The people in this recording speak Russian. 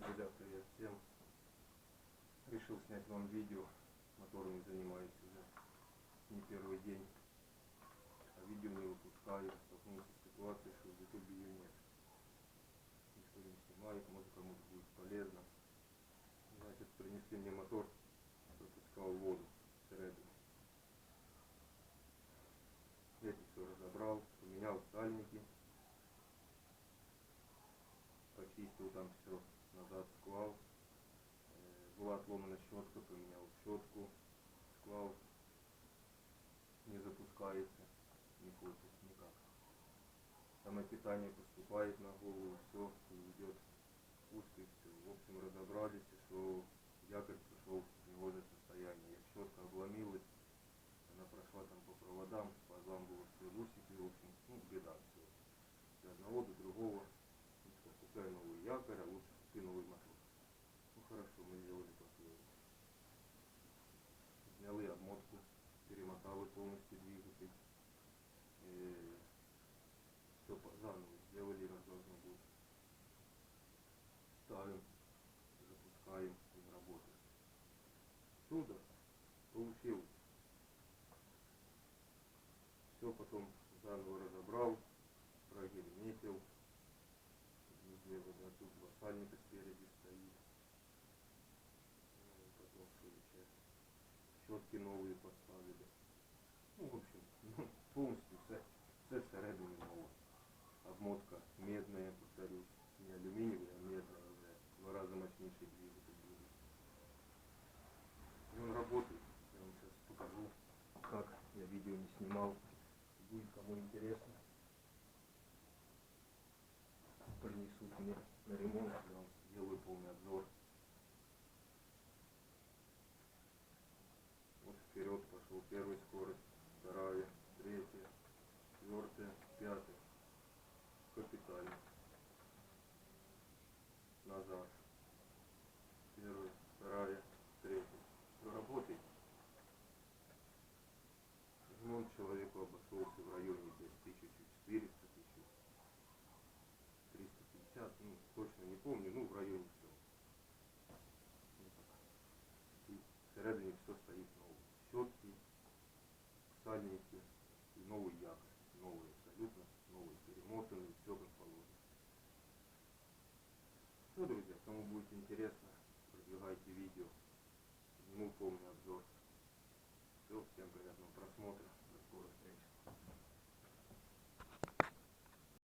Ребят, привет всем. Решил снять вам видео. Моторами занимаюсь уже не первый день. А видео не выпускаю. Столкнулся с ситуацией, что в ютубе ее нет. Никто не снимает, может кому-то будет полезно. Значит, принесли мне мотор, выпускал воду всередину. Я все разобрал, поменял сальники. Почистил там все, назад склал. Была отломана щетка, поменял щетку, склал, не запускается, не хочет никак. Самое питание поступает на голову, все, не идет, пусто и все. В общем, разобрались, что якорь пришел в невозможное состояние. Щетка обломилась, она прошла там по проводам, по узлам было все усики, в общем, беда все. С одного до другого, купляй новый якорь, а лучше купи новый мотор. Хорошо, мы сделали по-своему. Сняли обмотку, перемотали полностью двигатель. Все заново сделали, как должно быть. Ставим, запускаем, и работает. Чудо, получилось. Все потом заново разобрал, прогерметил. Тут два сальника спереди стоит. Потом что еще? Щетки новые поставили. В общем, полностью все всередині новое. Обмотка медная, повторюсь, не алюминиевая, а медная уже. В 2 раза мощнейший двигатель будет. И он работает. Я вам сейчас покажу, как. Я видео не снимал. Будет кому интересно. Принесут мне на ремонт, я вам сделаю полный обзор. Вот вперед пошел первая скорость, вторая, третья, четвертая, пятая. Капитально. Назад. Первая, вторая, третья. Все работает. Ремонт человеку обошелся в районе 1400, 1350, точно не помню, в районе все. И всередине все стоит новое. Щетки, сальники и новый якорь. Новый абсолютно, новый перемотанный, все как положено. Все, друзья, кому будет интересно, продвигайте видео. Сниму полный обзор. Все, всем приятного просмотра.